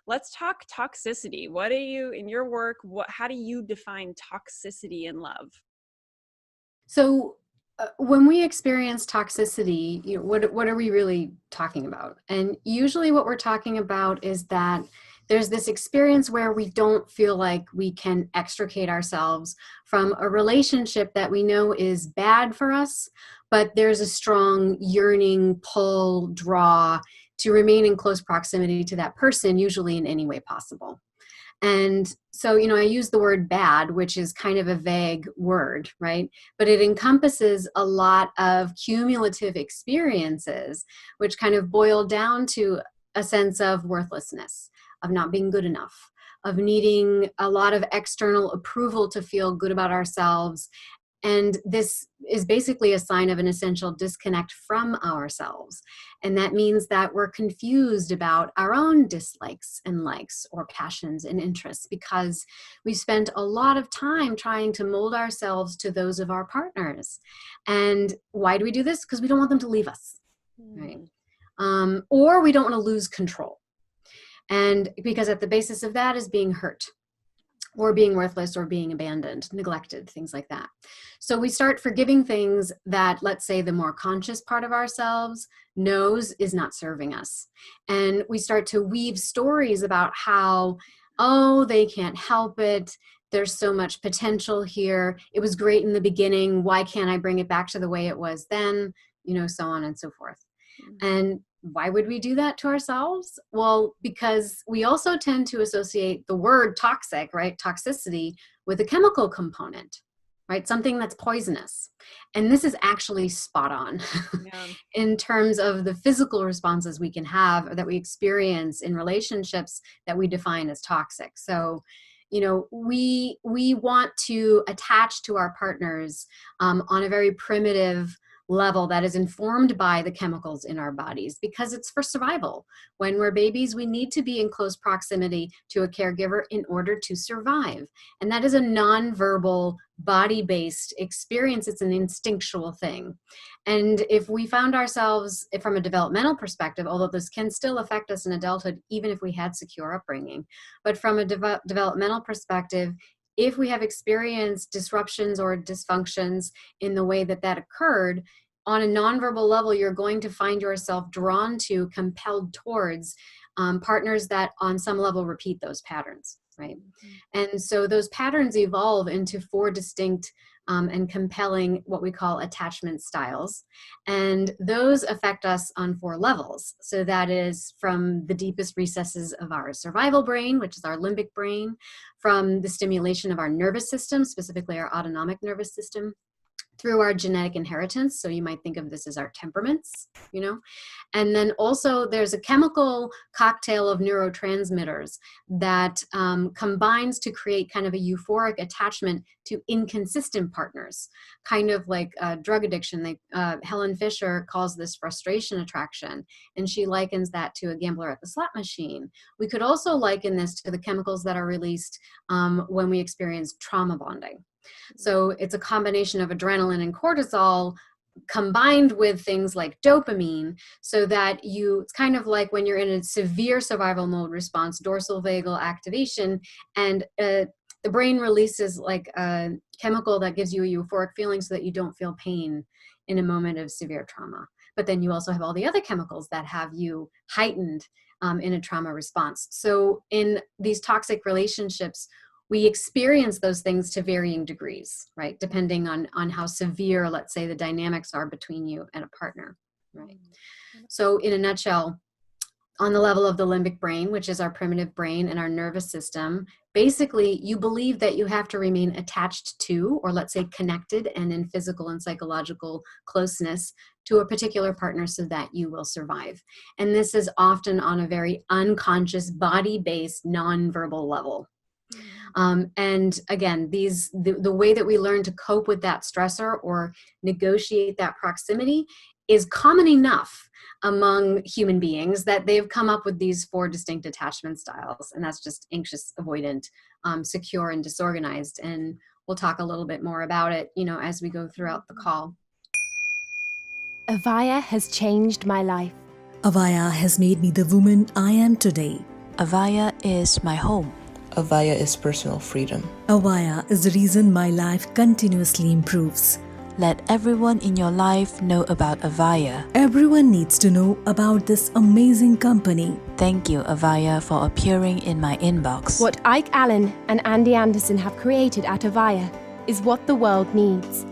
let's talk toxicity. What do you, in your work, how do you define toxicity in love? So when we experience toxicity, what are we really talking about? And usually what we're talking about is that there's this experience where we don't feel like we can extricate ourselves from a relationship that we know is bad for us, but there's a strong yearning, pull, draw to remain in close proximity to that person, usually in any way possible. And so, I use the word bad, which is kind of a vague word, right? But it encompasses a lot of cumulative experiences, which kind of boil down to a sense of worthlessness, of not being good enough, of needing a lot of external approval to feel good about ourselves. And this is basically a sign of an essential disconnect from ourselves. And that means that we're confused about our own dislikes and likes or passions and interests because we spent a lot of time trying to mold ourselves to those of our partners. And why do we do this? Because we don't want them to leave us, right? Or we don't want to lose control. And because at the basis of that is being hurt, or being worthless, or being abandoned, neglected, things like that. So we start forgiving things that, let's say, the more conscious part of ourselves knows is not serving us. And we start to weave stories about how, oh, they can't help it. There's so much potential here. It was great in the beginning. Why can't I bring it back to the way it was then? So on and so forth. And why would we do that to ourselves? Well, because we also tend to associate the word toxic, right? Toxicity with a chemical component, right? Something that's poisonous. And this is actually spot on in terms of the physical responses we can have or that we experience in relationships that we define as toxic. So, we want to attach to our partners on a very primitive level that is informed by the chemicals in our bodies because it's for survival. When we're babies, we need to be in close proximity to a caregiver in order to survive. And that is a nonverbal, body-based experience. It's an instinctual thing. And if we found ourselves, from a developmental perspective, although this can still affect us in adulthood, even if we had secure upbringing, but from a developmental perspective, if we have experienced disruptions or dysfunctions in the way that occurred, on a nonverbal level, you're going to find yourself drawn to, compelled towards partners that on some level repeat those patterns, right? And so those patterns evolve into 4 distinct and compelling what we call attachment styles. And those affect us on 4 levels. So that is from the deepest recesses of our survival brain, which is our limbic brain, from the stimulation of our nervous system, specifically our autonomic nervous system, through our genetic inheritance. So you might think of this as our temperaments, And then also there's a chemical cocktail of neurotransmitters that combines to create kind of a euphoric attachment to inconsistent partners, kind of like drug addiction. Helen Fisher calls this frustration attraction, and she likens that to a gambler at the slot machine. We could also liken this to the chemicals that are released when we experience trauma bonding. So it's a combination of adrenaline and cortisol combined with things like dopamine, so that it's kind of like when you're in a severe survival mode response, dorsal vagal activation, and the brain releases like a chemical that gives you a euphoric feeling so that you don't feel pain in a moment of severe trauma. But then you also have all the other chemicals that have you heightened in a trauma response. So in these toxic relationships, we experience those things to varying degrees, right? Depending on how severe, let's say, the dynamics are between you and a partner, right? So in a nutshell, on the level of the limbic brain, which is our primitive brain and our nervous system, basically you believe that you have to remain attached to, or let's say connected and in physical and psychological closeness to a particular partner so that you will survive. And this is often on a very unconscious, body-based, nonverbal level. And again, the way that we learn to cope with that stressor or negotiate that proximity is common enough among human beings that they've come up with these 4 distinct attachment styles. And that's just anxious, avoidant, secure, and disorganized. And we'll talk a little bit more about it, as we go throughout the call. AVAIYA has changed my life. AVAIYA has made me the woman I am today. AVAIYA is my home. AVAIYA is personal freedom. AVAIYA is the reason my life continuously improves. Let everyone in your life know about AVAIYA. Everyone needs to know about this amazing company. Thank you, AVAIYA, for appearing in my inbox. What ALLEN and Ande Anderson have created at AVAIYA is what the world needs.